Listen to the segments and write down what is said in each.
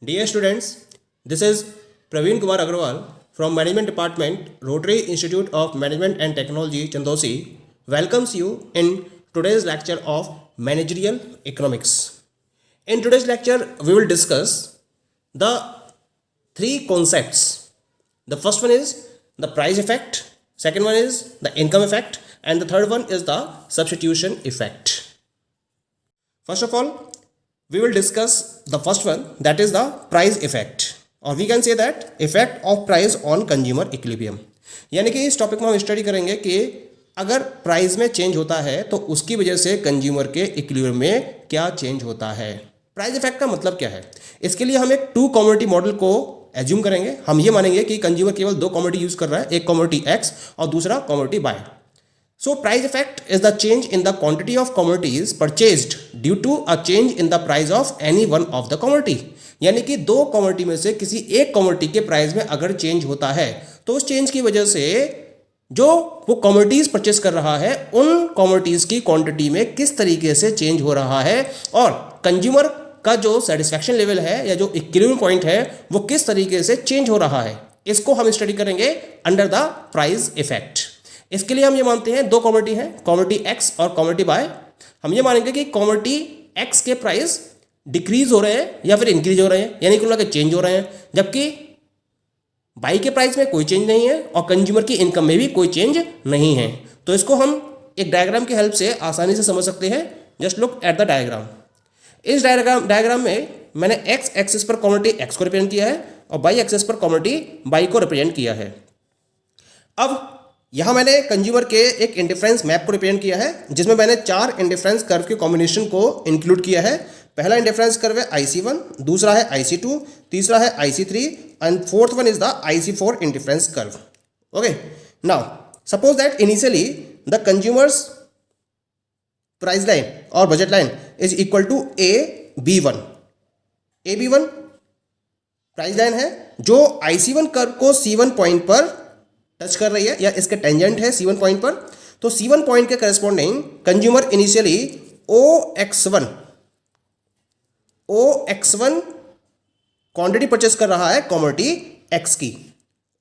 Dear students, this is Praveen Kumar Agrawal from Management Department, Rotary Institute of Management and Technology, Chandosi, welcomes you in today's lecture of Managerial Economics. In today's lecture, we will discuss the three concepts. The first one is the price effect, second one is the income effect, and the third one is the substitution effect. First of all, we will discuss the first one, that is the price effect, or we can say that effect of price on consumer equilibrium. यानी कि इस topic में हम study करेंगे कि अगर price में change होता है तो उसकी वजह से कंज्यूमर के इक्विलिब्रियम में क्या चेंज होता है. प्राइस इफेक्ट का मतलब क्या है? इसके लिए हम एक टू कमोडिटी मॉडल को एज्यूम करेंगे. हम ये मानेंगे कि कंज्यूमर केवल दो कमोडिटी यूज कर रहा है, एक कमोडिटी एक्स और दूसरा commodity Y. So price effect is the change in the quantity of commodities purchased due to a change in the price of any one of the commodity. यानी कि दो commodity में से किसी एक कमोडिटी के प्राइस में अगर चेंज होता है तो उस चेंज की वजह से जो वो कमोडिटीज परचेस कर रहा है उन कमोडिटीज की क्वांटिटी में किस तरीके से चेंज हो रहा है और कंज्यूमर का जो सेटिस्फैक्शन लेवल है या जो इक्विलिब्रियम पॉइंट है वो किस तरीके से चेंज हो रहा है, इसको हम स्टडी करेंगे अंडर द प्राइस इफेक्ट. इसके लिए हम ये मानते हैं दो कमोडिटी हैं, कमोडिटी एक्स और कमोडिटी वाई. हम ये मानेंगे कि कमोडिटी एक्स के प्राइस डिक्रीज हो रहे हैं या फिर इंक्रीज हो रहे हैं, यानी कि उनके चेंज हो रहे हैं, जबकि वाई के प्राइस में कोई चेंज नहीं है और कंज्यूमर की इनकम में भी कोई चेंज नहीं है. तो इसको हम एक डायग्राम की हेल्प से आसानी से समझ सकते हैं. Just look at the diagram. इस डायग्राम में मैंने एक्स एक्सिस पर कमोडिटी एक्स को रिप्रेजेंट किया है और वाई एक्सिस पर कमोडिटी वाई को रिप्रेजेंट किया है. अब यहाँ मैंने कंज्यूमर के एक इंडिफरेंस मैप को रिप्रेजेंट किया है जिसमें मैंने चार इंडिफरेंस कर्व के कॉम्बिनेशन को इंक्लूड किया है. पहला इंडिफरेंस कर्व है IC1, दूसरा है IC2, तीसरा है IC3 and fourth one is the IC4 indifference curve. Okay, now suppose that initially the consumers price line और budget line is equal to AB1. AB1 price line है जो IC1 curve को C1 point पर touch कर रही है या इसके टेंजेंट है C1 पॉइंट पर. तो C1 पॉइंट के corresponding consumer initially OX1 quantity purchase कर रहा है कमोडिटी X की.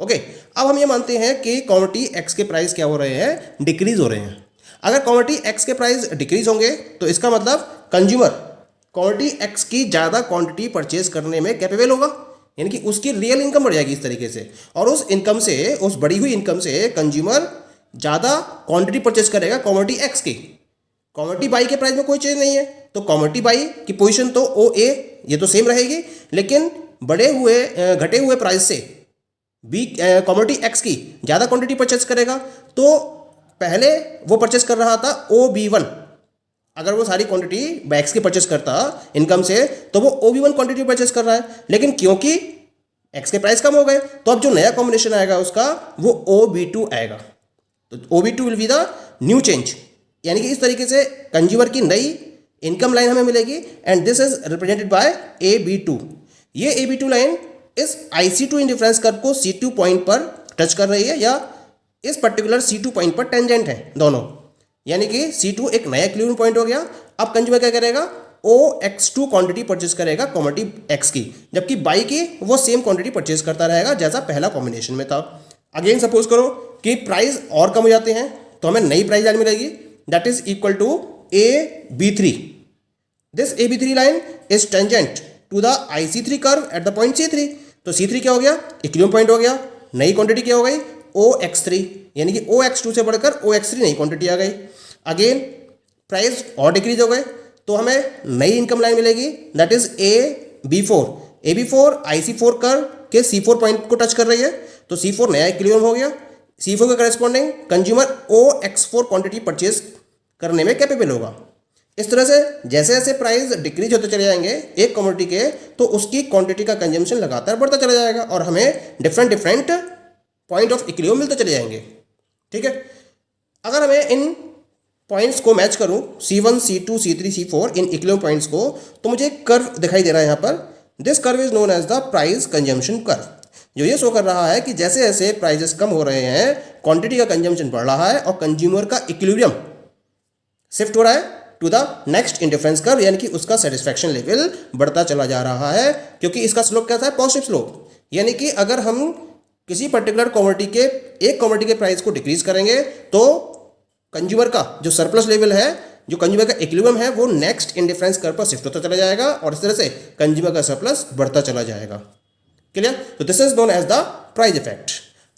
ओके, अब हम ये मानते हैं कि कमोडिटी X के प्राइस क्या हो रहे हैं, डिक्रीज हो रहे हैं. अगर कमोडिटी X के प्राइस डिक्रीज होंगे तो इसका मतलब कंज्यूमर कमोडिटी X की ज़्यादा क्वांटिटी परचेस करने में कैपेबल होगा, यानी कि उसकी रियल इनकम बढ़ जाएगी इस तरीके से, और उस इनकम से, उस बढ़ी हुई इनकम से कंज्यूमर ज़्यादा क्वांटिटी परचेस करेगा कमोडिटी एक्स की. कमोडिटी बाई के प्राइस में कोई चेंज नहीं है तो कमोडिटी बाई की पोजीशन तो OA ये तो सेम रहेगी, लेकिन घटे हुए प्राइस से बी कमोडिटी एक्स की ज़्यादा क्वांटिटी परचेस करेगा. तो पहले वो परचेस कर रहा था OB1, अगर वो सारी क्वांटिटी बैक्स की परचेस करता इनकम से तो वो OB1 क्वांटिटी परचेस कर रहा है, लेकिन क्योंकि एक्स के प्राइस कम हो गए तो अब जो नया कॉम्बिनेशन आएगा उसका वो OB2 आएगा. तो OB2 will be the new change, यानी कि इस तरीके से कंज्यूमर की नई इनकम लाइन हमें मिलेगी and this is represented by AB2. ये AB2 लाइन इस IC2 इंडिफरेंस कर्व को C2 पॉइंट पर टच कर रही है या इस पर्टिकुलर C2 पॉइंट पर टेंजेंट है दोनों, यानी कि C2 एक नया इक्विलिब्रियम पॉइंट हो गया. अब कंज्यूमर क्या करेगा, OX2 क्वांटिटी परचेस करेगा कमोडिटी X की, जबकि बाई की वो सेम क्वांटिटी परचेस करता रहेगा जैसा पहला कॉम्बिनेशन में था. अगेन सपोज करो कि प्राइस और कम हो जाते हैं तो हमें नई प्राइस लाइन मिलेगी that is equal to AB3. This AB3 line is tangent to the IC3 curve at the point C3. तो C3 क्या हो गया, इक्विलिब्रियम पॉइंट हो गया. नई क्वांटिटी क्या हो गई, OX3, यानी कि OX2 से बढ़कर OX3 नई क्वांटिटी आ गई. अगेन प्राइस और डिक्रीज हो गए तो हमें नई इनकम लाइन मिलेगी that is AB4. AB4 IC4 curve के C4 पॉइंट को टच कर रही है तो C4 नया इक्विलिब्रियम हो गया. C4 के corresponding consumer OX4 quantity purchase करने में कैपेबल होगा. इस तरह से जैसे जैसे प्राइस डिक्रीज होते चले जाएंगे एक कमोडिटी के तो उसकी क्वांटिटी का कंजम्पशन लगातार बढ़ता चला जाएगा और हमें डिफरेंट पॉइंट ऑफ इक्विलिब्रियम मिलते चले जाएंगे. ठीक है, अगर हमें इन पॉइंट्स को मैच करूं C1, C2, C3, C4 in equilibrium points को तो मुझे एक कर्व दिखाई दे रहा है यहाँ पर. This curve is known as the price consumption curve, जो ये शो कर रहा है कि जैसे जैसे प्राइजेस कम हो रहे हैं क्वांटिटी का कंजम्पशन बढ़ रहा है और कंज्यूमर का इक्विलिब्रियम शिफ्ट हो रहा है to the next indifference curve, यानी कि उसका सेटिस्फैक्शन लेवल बढ़ता चला जा रहा है, क्योंकि इसका स्लोप क्या था, पॉजिटिव स्लोप। यानी कि अगर हम किसी पर्टिकुलर कमोडिटी के एक कमोडिटी के प्राइस को डिक्रीज करेंगे तो कंज्यूमर का जो सरप्लस लेवल है, जो कंज्यूमर का इक्विलिब्रियम है, वो नेक्स्ट इंडिफरेंस कर्व पर शिफ्ट होता चला जाएगा और इस तरह से कंज्यूमर का सरप्लस बढ़ता चला जाएगा। क्लियर? तो this is known as the price effect.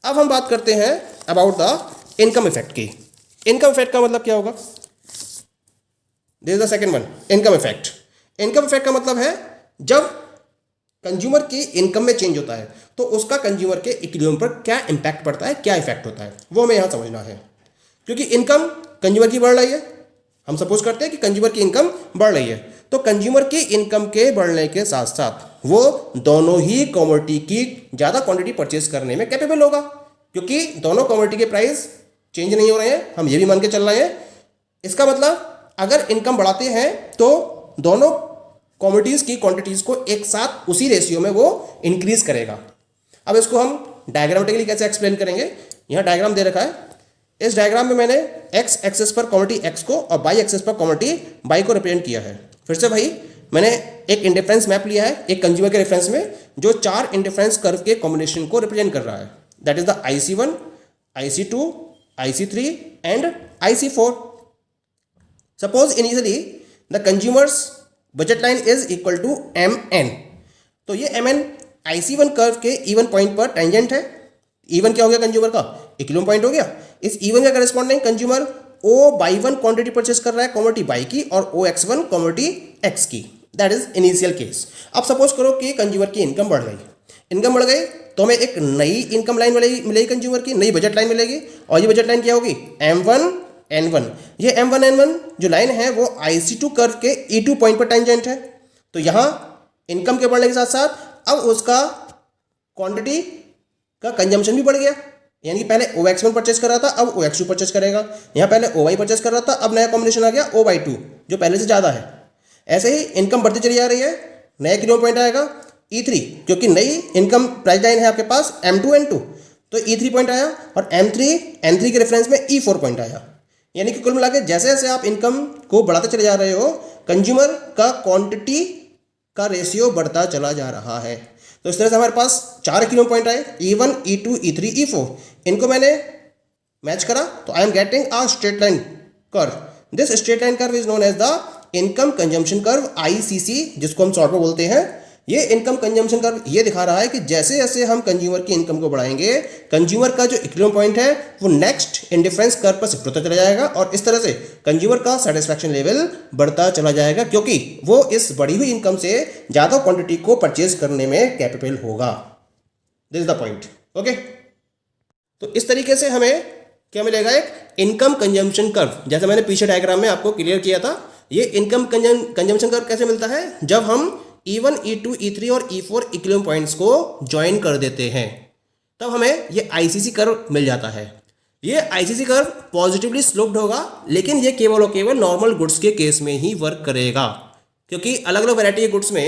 अब हम बात करते हैं अबाउट द इनकम इफेक्ट की। इनकम इफेक्ट का मतलब क्या होगा? This is the second one, income effect. Income effect का मतलब है जब कंज्यूमर की इनकम में चेंज होता है तो उसका कंज्यूमर के इक्विलिब्रियम पर क्या इंपैक्ट पड़ता है, क्या इफेक्ट होता है, वो हमें यहाँ समझना है। क्योंकि इनकम कंज्यूमर की बढ़ रही है, हम सपोज करते हैं कि कंज्यूमर की इनकम बढ़ रही है, तो कंज्यूमर की इनकम के बढ़ने के साथ साथ वो दोनों ही कमोडिटी की ज़्यादा क्वांटिटी परचेज करने में कैपेबल होगा, क्योंकि दोनों कमोडिटी के प्राइस चेंज नहीं हो रहे हैं, हम ये भी मान के चल रहे हैं। इसका मतलब अगर इनकम बढ़ाते हैं तो दोनों कमोडिटीज़ की क्वांटिटीज़ को एक साथ उसी रेशियो में वो इंक्रीज करेगा। अब इसको हम डायग्रामेटिकली कैसे एक्सप्लेन करेंगे? यहाँ डायग्राम दे रखा है। इस डायग्राम में मैंने एक्स एक्सेस पर कमोडिटी एक्स को और बाई एक्सेस पर कमोडिटी बाई को रिप्रेजेंट किया है। फिर से भाई मैंने एक इंडिफरेंस मैप लिया है एक कंज्यूमर के रेफरेंस में, जो 4 इंडिफरेंस कर्व के कॉम्बिनेशन को रिप्रेजेंट कर रहा है। That is the IC1, IC2, IC3 and IC4। Suppose initially the consumer's budget line is equal to MN। तो ये MN IC1 कर्व के इवन पॉइंट पर टेंजेंट है। इवन क्या हो गया कंज्यूमर का? इक्विलिब्रियम पॉइंट हो गया। इस इवन का corresponding consumer O/1 quantity purchase कर रहा है कमोडिटी बाई की और OX1 कमोडिटी एक्स की। That is initial case. अब सपोज करो कि कंज्यूमर की इनकम बढ़ गई, इनकम बढ़ गई तो हमें एक नई इनकम लाइन मिलेगी कंज्यूमर की, नई बजट लाइन मिलेगी। और ये बजट लाइन क्या होगी? M1N1। ये M1N1 जो लाइन है वो IC2 कर्व के E2 पॉइंट पर टेंजेंट है। तो यहाँ इनकम के बढ़ने के साथ साथ अब उसका क्वांटिटी का कंजम्पशन भी बढ़ गया, यानी कि पहले OX1 परचेस कर रहा था, अब OX2 परचेस करेगा। यहाँ पहले OY परचेस कर रहा था, अब नया कॉम्बिनेशन आ गया O/2 जो पहले से ज़्यादा है। ऐसे ही इनकम बढ़ती चली जा रही है, नया इक्विलिब्रियम पॉइंट आएगा E3, क्योंकि नई इनकम प्राइस लाइन है आपके पास M2N2, तो E3 पॉइंट आया और M3N3 के रेफरेंस में E4 पॉइंट आया। यानी कि कुल मिला के जैसे जैसे आप इनकम को बढ़ाते चले जा रहे हो, कंज्यूमर का क्वांटिटी का रेशियो बढ़ता चला जा रहा है। तो इस तरह से हमारे पास 4 इक्विलिब्रियम पॉइंट आए, E1, E2, E3, E4। इनको मैंने मैच करा तो I am getting a straight line curve. This straight line curve is known as the income consumption curve, ICC, जिसको हम शॉर्ट में बोलते हैं। ये इनकम कंजम्पशन कर्व ये दिखा रहा है कि जैसे जैसे हम कंज्यूमर की इनकम को बढ़ाएंगे, कंज्यूमर का जो इक्विलिब्रियम पॉइंट है वो नेक्स्ट इंडिफरेंस कर्व पर शिफ्ट होता चला जाएगा और इस तरह से कंज्यूमर का सेटिस्फैक्शन लेवल बढ़ता चला जाएगा, क्योंकि वो इस बढ़ी हुई इनकम से ज़्यादा क्वांटिटी को परचेज करने में कैपेबल होगा। This is the point. Okay, तो इस तरीके से हमें क्या मिलेगा? एक इनकम कंजम्पशन कर्व, जैसे मैंने पीछे डायग्राम में आपको क्लियर किया था। ये इनकम कंजम्पशन कर्व कैसे मिलता है? जब हम E1, E2, E3 और E4 इक्विलिब्रियम पॉइंट्स को ज्वाइन कर देते हैं, तब हमें ये ICC कर्व मिल जाता है। ये ICC कर्व पॉजिटिवली स्लोप्ड होगा, लेकिन ये केवल और केवल नॉर्मल गुड्स के केस में ही वर्क करेगा, क्योंकि अलग अलग वैरायटी के गुड्स में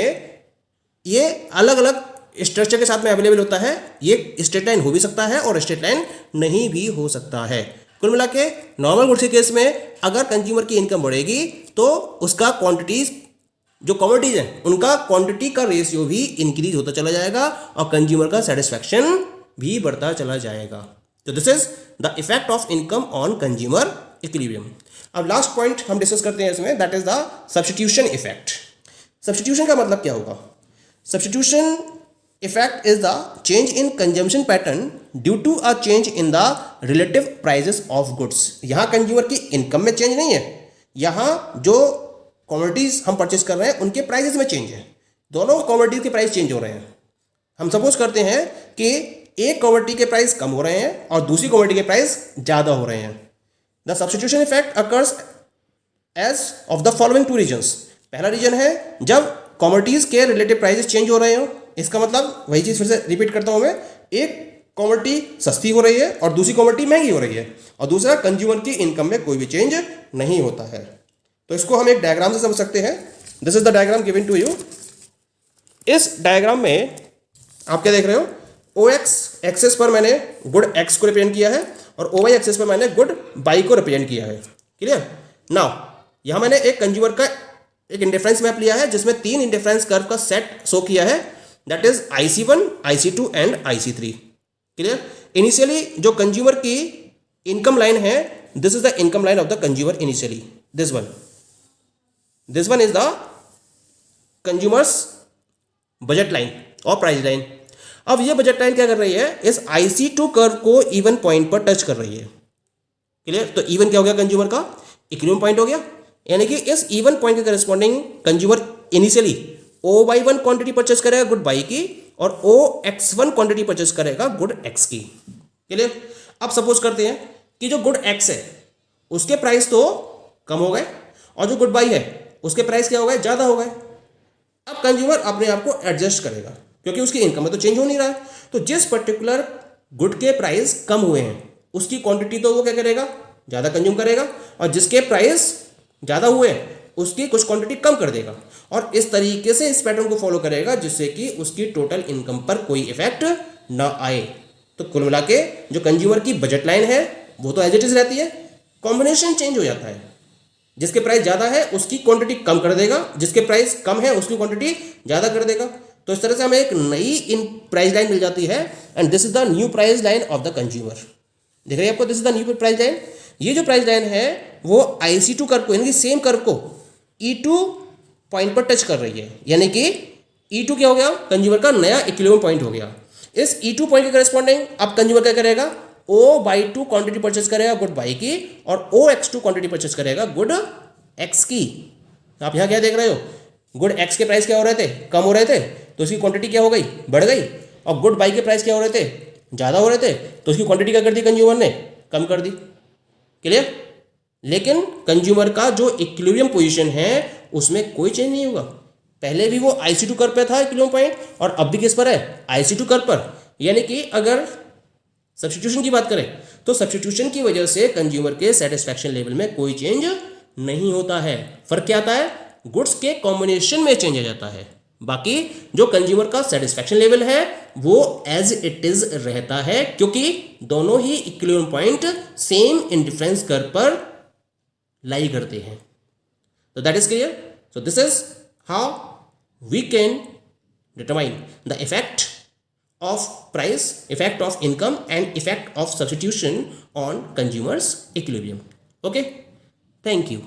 ये अलग अलग स्ट्रक्चर के साथ में अवेलेबल होता है। ये स्ट्रेट लाइन हो भी सकता है और स्ट्रेट लाइन नहीं भी हो सकता है। कुल मिला के नॉर्मल गुड्स के केस में अगर कंज्यूमर की इनकम बढ़ेगी तो उसका क्वांटिटीज, जो कमोडिटीज हैं उनका क्वांटिटी का रेशियो भी इंक्रीज होता चला जाएगा और कंज्यूमर का सेटिस्फैक्शन भी बढ़ता चला जाएगा। तो this is the effect of income on consumer equilibrium. अब लास्ट पॉइंट हम डिस्कस करते हैं इसमें, that is the substitution effect. Substitution का मतलब क्या होगा? Substitution effect is the change in consumption pattern due to a change in the relative prices of goods. यहाँ कंज्यूमर की इनकम में चेंज नहीं है, यहाँ जो कमोडिटीज हम परचेस कर रहे हैं उनके प्राइसेस में चेंज है। दोनों कमोडिटीज के प्राइस चेंज हो रहे हैं। हम सपोज करते हैं कि एक कमोडिटी के प्राइस कम हो रहे हैं और दूसरी कमोडिटी के प्राइस ज़्यादा हो रहे हैं। The substitution effect occurs as of the following 2 reasons. पहला रीजन है जब कमोडिटीज के रिलेटिव प्राइसेस चेंज हो रहे हो। इसका मतलब वही चीज़ फिर से रिपीट करता हूँ मैं, एक कमोडिटी सस्ती हो रही है और दूसरी कमोडिटी महंगी हो रही है, और दूसरा कंज्यूमर की इनकम में कोई भी चेंज नहीं होता है। तो इसको हम एक डायग्राम से समझ सकते हैं। This is the diagram given to you. इस डायग्राम में आप क्या देख रहे हो? OX एक्सेस पर मैंने गुड X को रिप्रेजेंट किया है और OY एक्सेस पर मैंने गुड बाई को रिप्रेजेंट किया है। क्लियर? नाउ यहाँ मैंने एक कंज्यूमर का एक इंडिफरेंस मैप लिया है जिसमें 3 इंडिफरेंस कर्व का सेट शो किया है, that is IC1, IC2 and IC3। Clear? Initially जो कंज्यूमर की इनकम लाइन है, this is the income line of the consumer initially, this one is the consumer's budget line और price line. अब ये budget line क्या कर रही है, इस IC2 कर्व को इवन पॉइंट पर टच कर रही है। क्लियर? तो इवन क्या हो गया, कंज्यूमर का इक्विलिब्रियम पॉइंट हो गया, यानी कि इस इवन पॉइंट के corresponding consumer initially O/1 quantity purchase करेगा गुड बाई की और OX1 क्वांटिटी परचेस करेगा गुड X की। क्लियर? अब सपोज करते हैं कि जो गुड X है उसके प्राइस तो कम हो गए और जो गुड बाई है उसके प्राइस क्या हो गए, ज़्यादा हो गए। अब कंज्यूमर अपने आप को एडजस्ट करेगा क्योंकि उसकी इनकम में तो चेंज हो नहीं रहा है। तो जिस पर्टिकुलर गुड के प्राइस कम हुए हैं उसकी क्वांटिटी तो वो क्या करेगा, ज़्यादा कंज्यूम करेगा, और जिसके प्राइस ज़्यादा हुए हैं उसकी कुछ क्वांटिटी कम कर देगा, और इस तरीके से इस पैटर्न को फॉलो करेगा जिससे कि उसकी टोटल इनकम पर कोई इफेक्ट ना आए। तो कुल मिला के जो कंज्यूमर की बजट लाइन है वो तो एज इट इज रहती है, कॉम्बिनेशन चेंज हो जाता है। जिसके प्राइस ज़्यादा है उसकी क्वांटिटी कम कर देगा, जिसके प्राइस कम है उसकी क्वांटिटी ज़्यादा कर देगा। तो इस तरह से हमें एक नई इन प्राइस लाइन मिल जाती है, and this is the new price line of the consumer. देख रहे हैं आपको, this is the new price line. ये जो प्राइस लाइन है वो IC2 कर्व को, यानी कि सेम कर्व को E2 पॉइंट पर टच कर रही है, यानी कि E2 क्या हो गया, कंज्यूमर का नया इक्विलिब्रियम पॉइंट हो गया। इस E2 पॉइंट के करस्पॉन्डिंग अब कंज्यूमर क्या करेगा, O/2 क्वांटिटी परचेस करेगा गुड बाई की और OX2 क्वांटिटी परचेस करेगा गुड X की। आप यहाँ क्या देख रहे हो, गुड X के प्राइस क्या हो रहे थे, कम हो रहे थे, तो उसकी क्वांटिटी क्या हो गई, बढ़ गई, और गुड बाई के प्राइस क्या हो रहे थे, ज़्यादा हो रहे थे, तो उसकी क्वांटिटी क्या कर दी कंज्यूमर ने, कम कर दी। क्लियर? लेकिन कंज्यूमर का जो इक्विलिब्रियम पोजीशन है उसमें कोई चेंज नहीं होगा। पहले भी वो IC2 कर्व पे था इक्विलिब्रियम पॉइंट, और अब भी किस पर है, IC2 कर्व पर। यानी कि अगर सब्स्टिट्यूशन की बात करें तो सब्स्टिट्यूशन की वजह से कंज्यूमर के सेटिस्फैक्शन लेवल में कोई चेंज नहीं होता है। फर्क क्या आता है, गुड्स के कॉम्बिनेशन में चेंज आ जाता है। बाकी जो कंज्यूमर का सेटिस्फैक्शन लेवल है वो एज इट इज रहता है, क्योंकि दोनों ही equilibrium point same indifference curve पर लाई करते हैं। तो that is clear. So this is how we can determine the effect of price, effect of income and effect of substitution on consumers equilibrium. Okay, thank you.